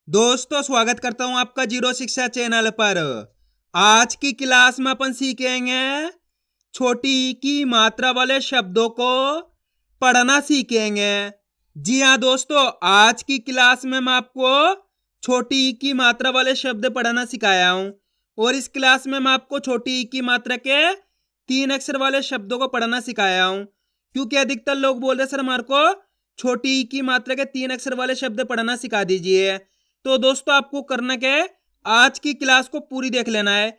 दोस्तों स्वागत करता हूं आपका जीरो शिक्षा चैनल पर। आज की क्लास में अपन सीखेंगे छोटी ई की मात्रा वाले शब्दों को पढ़ना सीखेंगे। जी हाँ दोस्तों, आज की क्लास में मैं आपको छोटी ई की मात्रा वाले शब्द पढ़ना सिखाया हूं और इस क्लास में मैं आपको छोटी ई की मात्रा के 3 अक्षर वाले शब्दों को पढ़ना सिखाया हूं, क्योंकि अधिकतर लोग बोल रहे सर हमारे को छोटी ई की मात्रा के 3 अक्षर वाले शब्द पढ़ना सिखा दीजिए। तो दोस्तों आपको करना क्या है, आज की क्लास को पूरी देख लेना है,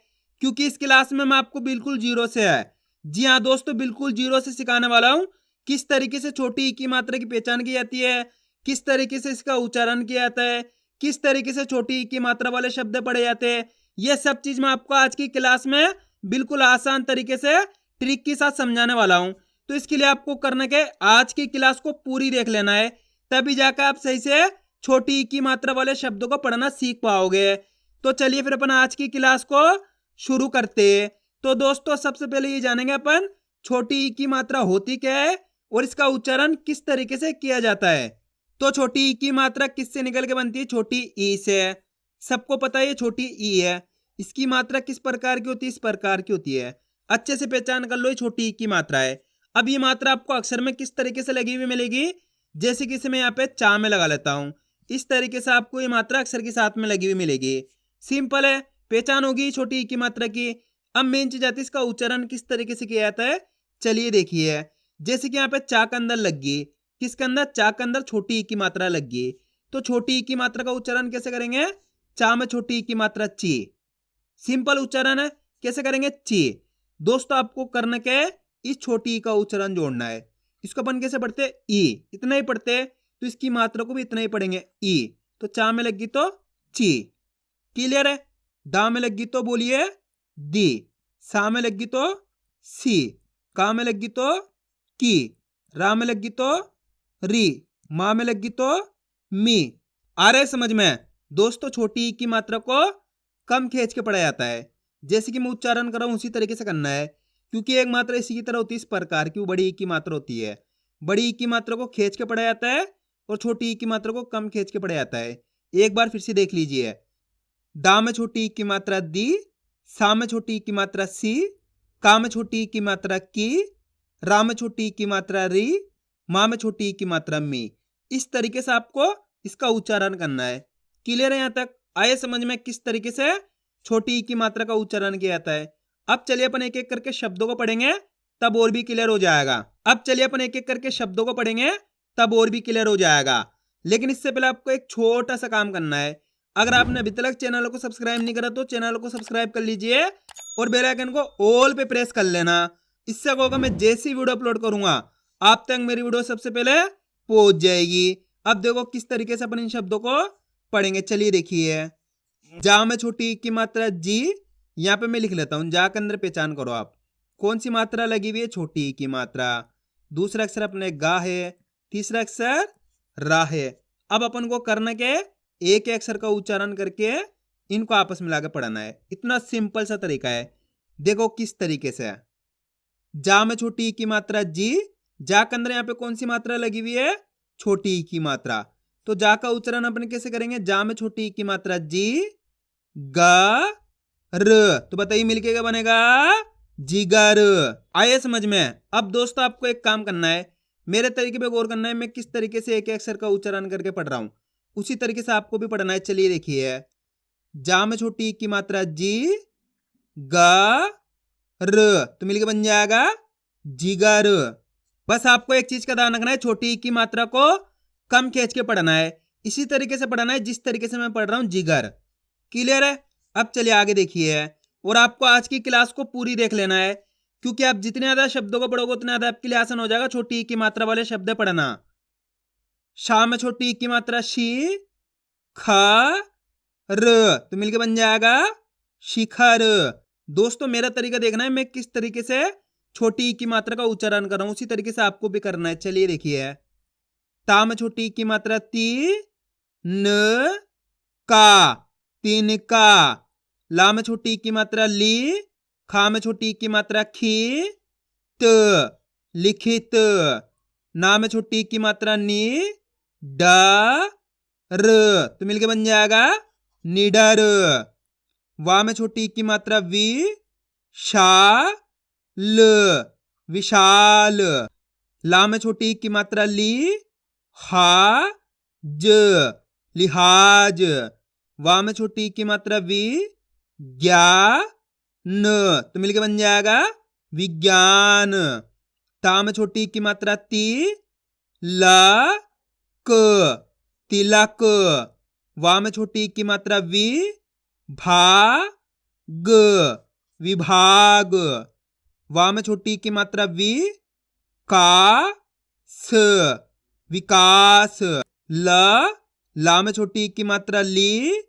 क्योंकि इस क्लास में मैं आपको बिल्कुल जीरो से है, जी हाँ दोस्तों, बिल्कुल जीरो से सिखाने वाला हूं किस तरीके से छोटी ई की मात्रा की पहचान की जाती है, किस तरीके से इसका उच्चारण किया जाता है, किस तरीके से छोटी ई की मात्रा वाले शब्द पढ़े जाते हैं। ये सब चीज मैं आपको आज की क्लास में बिल्कुल आसान तरीके से ट्रिक के साथ समझाने वाला हूं। तो इसके लिए आपको करना क्या है, आज की क्लास को पूरी देख लेना है, तभी जाकर आप सही से छोटी ई की मात्रा वाले शब्दों को पढ़ना सीख पाओगे। तो चलिए फिर अपन आज की क्लास को शुरू करते हैं। तो दोस्तों सबसे पहले ये जानेंगे अपन छोटी ई की मात्रा होती क्या है और इसका उच्चारण किस तरीके से किया जाता है। तो छोटी ई की मात्रा किससे निकल के बनती है? छोटी ई से। सबको पता है ये छोटी ई है। इसकी मात्रा किस प्रकार की होती है? इस प्रकार की होती है। अच्छे से पहचान कर लो, ये छोटी ई की मात्रा है। अब ये मात्रा आपको अक्षर में किस तरीके से लगी हुई मिलेगी? जैसे कि इसे मैं यहाँ पे चा में लगा लेता हूं, इस तरीके से आपको ये मात्रा अक्षर के साथ में लगी हुई मिलेगी। सिंपल है, पहचान होगी छोटी ई की मात्रा की। अब मेन चीज आती है इसका उच्चारण किस तरीके से किया जाता है। चलिए देखिए, जैसे कि यहाँ पे चा के अंदर लग गई, किसके अंदर? चा के अंदर छोटी ई की मात्रा लग गई। तो छोटी ई की मात्रा का उच्चारण कैसे करेंगे? चा में छोटी ई की मात्रा ची। सिंपल उच्चारण है, कैसे करेंगे? ची। दोस्तों आपको करना क्या है, इस छोटी ई का उच्चारण जोड़ना है। इसको अपन कैसे पढ़ते? ई, इतना ही पढ़ते। तो इसकी मात्रा को भी इतना ही पढ़ेंगे, ई। तो चा में लगी तो ची। क्लियर है? दा में लगी तो बोलिए दी। सा में लगी तो सी। का में लगी तो की। रा में लगी तो री। मा में लगी तो मी। आ रहे समझ में? दोस्तों छोटी ई की मात्रा को कम खींच के पढ़ा जाता है। जैसे कि मैं उच्चारण कर रहा हूं उसी तरीके से करना है, क्योंकि एक मात्रा इसी की तरह होती है, इस प्रकार की बड़ी ई की मात्रा होती है। बड़ी ई की मात्रा को खींच के पढ़ा जाता है और छोटी ई की मात्रा को कम खींच के पढ़ा जाता है। एक बार फिर से देख लीजिए, दा में छोटी ई की मात्रा दी, सा में छोटी ई की मात्रा सी, का में छोटी ई की मात्रा की, रा में छोटी ई की मात्रा री, मा में छोटी ई की मात्रा मी। इस तरीके से आपको इसका उच्चारण करना है। क्लियर है? यहां तक आए समझ में किस तरीके से छोटी ई की मात्रा का उच्चारण किया जाता है। अब चलिए अपन एक एक करके शब्दों को पढ़ेंगे, तब और भी क्लियर हो जाएगा। अब चलिए अपन एक एक करके शब्दों को पढ़ेंगे, तब और भी क्लियर हो जाएगा। लेकिन इससे पहले आपको एक छोटा सा काम करना है। अगर आपने अभी तक चैनल को सब्सक्राइब नहीं करा तो चैनल को सब्सक्राइब कर लीजिए और बेल आइकन को ऑल पे प्रेस कर लेना। इससे होगा मैं जैसी वीडियो अपलोड करूंगा आप तक मेरी वीडियो सबसे पहले पहुंच जाएगी। अब देखो किस तरीके से अपन इन शब्दों को पढ़ेंगे। चलिए देखिए, जा में छोटी ई की मात्रा जी, यहाँ पे मैं लिख लेता हूं, जा के अंदर पहचान करो आप कौन सी मात्रा लगी हुई है? छोटी ई की मात्रा। दूसरा अक्षर अपने गा है, तीसरा अक्षर रा है। अब अपन को करना क्या है, एक अक्षर का उच्चारण करके इनको आपस में लाकर पढ़ना है। इतना सिंपल सा तरीका है। देखो किस तरीके से है। जा में छोटी ई की मात्रा जी, जा के अंदर यहाँ पे कौन सी मात्रा लगी हुई है? छोटी ई की मात्रा। तो जा का उच्चारण अपन कैसे करेंगे? जा में छोटी ई की मात्रा जी, ग र। तो बताइए मिलके क्या बनेगा? जिगर। आए समझ में? अब दोस्तों आपको एक काम करना है, मेरे तरीके पे गौर करना है। मैं किस तरीके से एक अक्षर का उच्चारण करके पढ़ रहा हूं, उसी तरीके से आपको भी पढ़ना है। चलिए देखिए, जा में छोटी ई की मात्रा जी, ग र। तो मिलके बन जाएगा जिगर। बस आपको एक चीज का ध्यान रखना है, छोटी ई की मात्रा को कम खींच के पढ़ना है। इसी तरीके से पढ़ना है जिस तरीके से मैं पढ़ रहा हूं, जिगर। क्लियर है? अब चलिए आगे देखिए, और आपको आज की क्लास को पूरी देख लेना है, क्योंकि आप जितने ज्यादा शब्दों को पढ़ोगे उतना ज्यादा आपके लिए आसान हो जाएगा छोटी ई की मात्रा वाले शब्द पढ़ना। शा में छोटी ई की मात्रा शी, ख र। तो मिलके बन जाएगा शिखर। दोस्तों मेरा तरीका देखना है, मैं किस तरीके से छोटी ई की मात्रा का उच्चारण कर रहा हूं, उसी तरीके से आपको भी करना है। चलिए देखिए, ता में छोटी ई की मात्रा ती, न का, तीन का। ला में छोटी ई की मात्रा ली, खा में छोटी ई की मात्रा खी, त, लिखित। ना में छोटी ई की मात्रा नी, ड र तो मिलके बन जाएगा निडर। वा में छोटी की मात्रा वी, शा ल विशाल। ला में छोटी की मात्रा ली, हा ज लिहाज। वा में छोटी की मात्रा वी, ज्ञा न तो मिलके बन जाएगा विज्ञान। ता में छोटी की मात्रा ती, ला क तिलक। वा में छोटी की मात्रा वी, भा ग विभाग। वा में छोटी की मात्रा वी, का स विकास। ला में छोटी की मात्रा ली,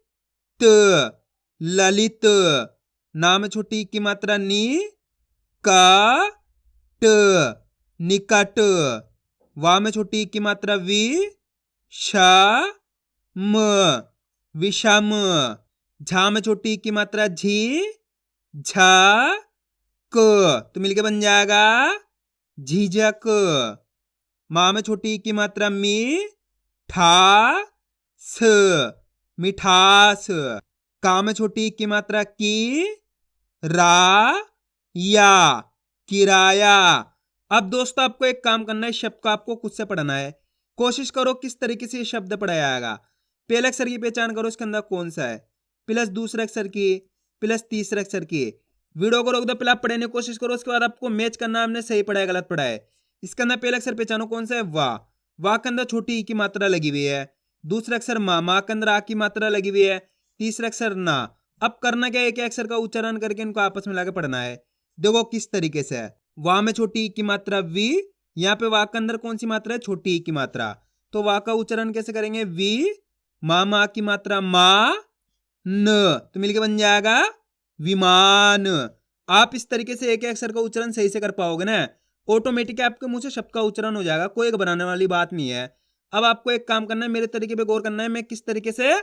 त ललित। ना में छोटी की मात्रा नी, का ट निकट। वा में छोटी की मात्रा वी, श म विषम। झा में छोटी की मात्रा झी, झ क तो मिलके बन जाएगा झिझक। माँ में छोटी की मात्रा मी, ठा स मिठास। का में छोटी की मात्रा की, रा या किराया। अब दोस्तों आपको एक काम करना है, शब्द को आपको खुद से पढ़ना है। कोशिश करो किस तरीके से ये शब्द पढ़ाया जाएगा। पहले अक्षर की पहचान करो, इसके अंदर कौन सा है, प्लस दूसरे अक्षर की, प्लस तीसरे अक्षर की। वीडियो को रोक दो, पहले आप पढ़ने की कोशिश करो, उसके बाद आपको मैच करना, हमने सही पढ़ा है गलत पढ़ा है। इसके अंदर पहले अक्षर पहचानो कौन सा है, वाह। वाह के अंदर छोटी ई की मात्रा लगी हुई है। दूसरा अक्षर माँ, माँ के अंदर आ की मात्रा लगी हुई है। तीसरा अक्षर ना। अब करना क्या है, एक अक्षर का उच्चारण करके इनको आपस में लाके पढ़ना है। देखो किस तरीके से है। वाह में छोटी ई की मात्रा वी, यहाँ पे वाह के अंदर कौन सी मात्रा है, छोटी ई की मात्रा। तो वाह का उच्चारण कैसे करेंगे, वी, माँ माँ की मात्रा माँ, न तो मिलके बन जाएगा विमान। आप इस तरीके से एक अक्षर का उच्चारण सही से कर पाओगे ना, ऑटोमेटिक आपके मुंह से शब्द का उच्चारण हो जाएगा, कोई घबराने वाली बात नहीं है। अब आपको एक काम करना है, मेरे तरीके पे गौर करना है, मैं किस तरीके से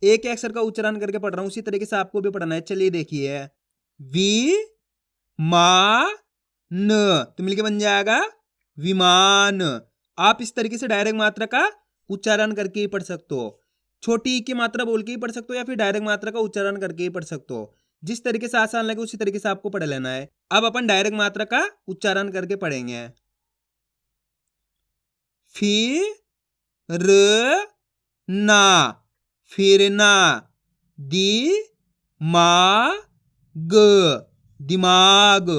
एक अक्षर का उच्चारण करके पढ़ रहा हूं, उसी तरीके से आपको भी पढ़ना है। चलिए देखिए, वी मा न तो मिलके बन जाएगा विमान। आप इस तरीके से डायरेक्ट मात्रा का उच्चारण करके ही पढ़ सकते हो, छोटी ई की मात्रा बोल के ही पढ़ सकते हो, या फिर डायरेक्ट मात्रा का उच्चारण करके ही पढ़ सकते हो। जिस तरीके से आसान लगे उसी तरीके से आपको पढ़ लेना है। अब अपन डायरेक्ट मात्रा का उच्चारण करके पढ़ेंगे। फिर ना फिरना, दिमाग।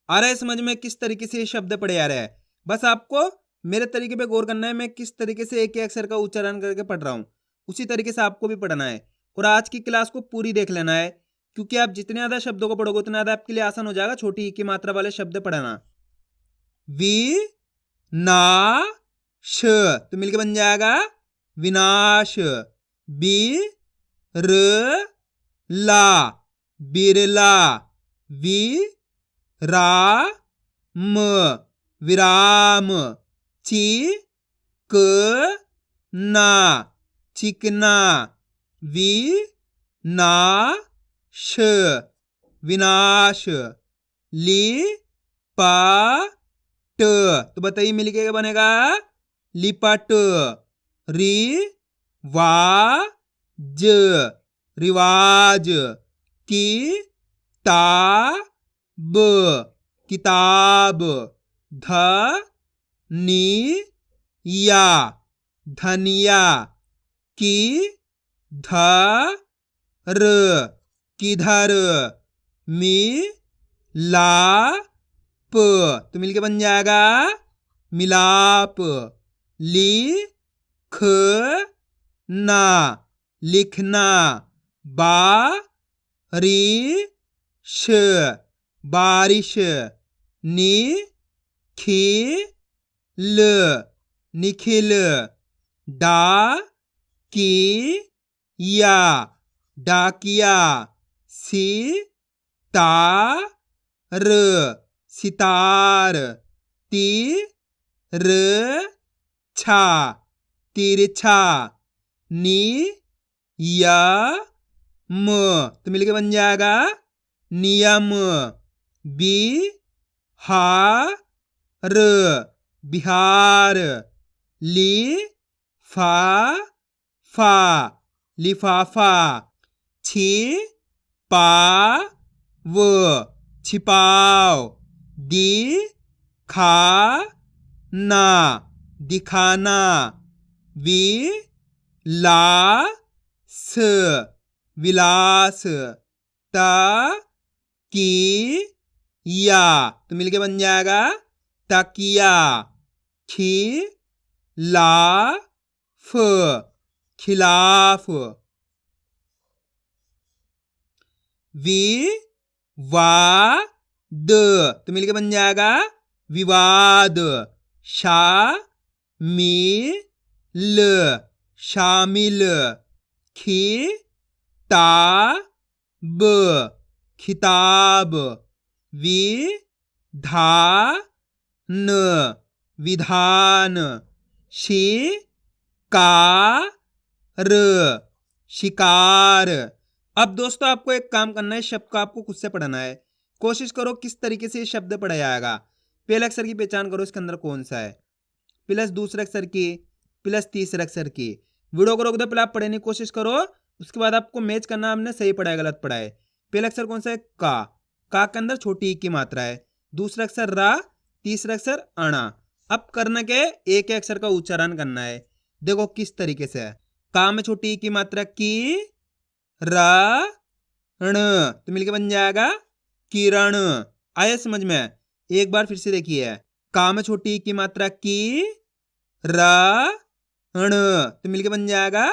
आ रहा है समझ में किस तरीके से ये शब्द पढ़े आ रहा है। बस आपको मेरे तरीके पे गौर करना है, मैं किस तरीके से एक अक्षर का उच्चारण करके पढ़ रहा हूं, उसी तरीके से आपको भी पढ़ना है। और आज की क्लास को पूरी देख लेना है, क्योंकि आप जितने ज्यादा शब्दों को पढ़ोगे उतना ज्यादा आपके लिए आसान हो जाएगा छोटी ई की मात्रा वाले शब्द पढ़ना। वी ना श तो मिलके बन जाएगा विनाश। बी र ला बिरला। वी रा म विराम। ची क ना चिकना। वी ना श विनाश। ली पा ट तो बताइए मिलके क्या बनेगा, लिपट। री वा ज रिवाज। की ता ब किताब। ध नी या धनिया। की ध र किधर। मी ला प तो मिलके बन जाएगा मिलाप। ली ख ना लिखना। बा री श बारिश। नी खी ल निखिल। डा की या डाकिया। सी ता र सितार। ती र छा तिरछा। नी या म तो मिलके बन जाएगा नियम। बी हा र बिहार। ली फा फा लिफाफा, छी पा व छिपाव, दी खा ना दिखाना, वि ला स विलास, ता की या तो मिलके बन जाएगा तकिया, खी ला फ खिलाफ, वि वा द तो मिलके बन जाएगा विवाद, शा मी ल शामिल, खी ता ब खिताब, वि धा न विधान, शी का र शिकार। अब दोस्तों आपको एक काम करना है, शब्द को आपको खुद से पढ़ना है। कोशिश करो किस तरीके से ये शब्द पढ़ा जाएगा। पहले अक्षर की पहचान करो, इसके अंदर कौन सा है, प्लस दूसरे अक्षर की प्लस तीसरे अक्षर की। वीडियो को रोक दो, पहले आप पढ़ने की कोशिश करो, उसके बाद आपको मैच करना हमने सही पढ़ा है गलत पढ़ा है। पहला अक्षर कौन सा है, का के अंदर छोटी ई की मात्रा है, दूसरा अक्षर रा, तीसरा अक्षर अणा। अब करना क्या है, एक अक्षर का उच्चारण करना है। देखो किस तरीके से है, का में छोटी ई की मात्रा की, रा ण तो मिलके बन जाएगा किरण। आया समझ में? एक बार फिर से देखिए, का में छोटी ई की मात्रा की, रा ण तो मिलके बन जाएगा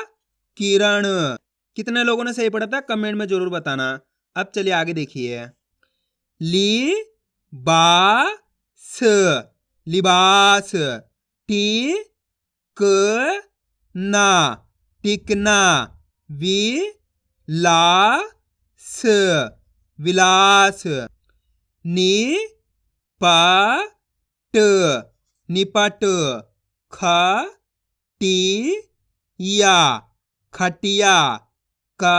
किरण। कितने लोगों ने सही पढ़ा था कमेंट में जरूर बताना। अब चलिए आगे देखिए, ली बा स लिबास, टी क ना टिकना, वि ला स विलास, नी पा ट निपट, ख टी या खटिया, क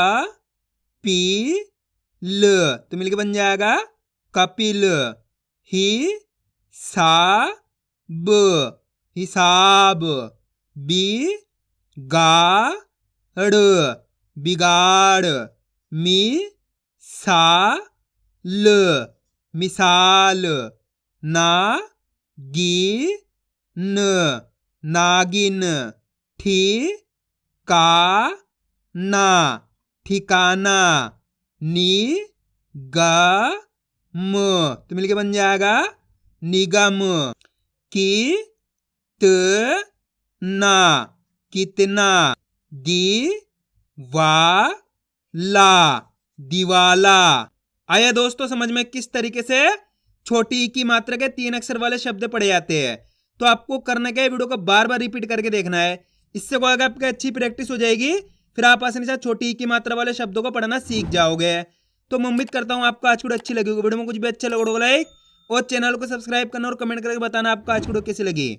पी ल तो मिलके बन जाएगा कपिल, ही सा ब हिसाब, बी गा ड़ बिगाड़, मी सा ल मिसाल, ना गी न नागिन, ठी का ना ठिकाना, नी गा म तो मिलके बन जाएगा निगम, की त ना कितना, दी वा ला दिवाला। आया दोस्तों समझ में किस तरीके से छोटी ई की मात्रा के 3 अक्षर वाले शब्द पढ़े जाते हैं। तो आपको करना क्या है, वीडियो को बार बार रिपीट करके देखना है। इससे क्या होगा, आपकी अच्छी प्रैक्टिस हो जाएगी, फिर आप आसानी से छोटी ई की मात्रा वाले शब्दों को पढ़ना सीख जाओगे। तो मैं उम्मीद करता हूँ आपको आज वीडियो अच्छी लगी होगी। वीडियो में कुछ भी अच्छा लगा लाइक और चैनल को सब्सक्राइब करना और कमेंट करके बताना आपको आज वीडियो कैसी लगी।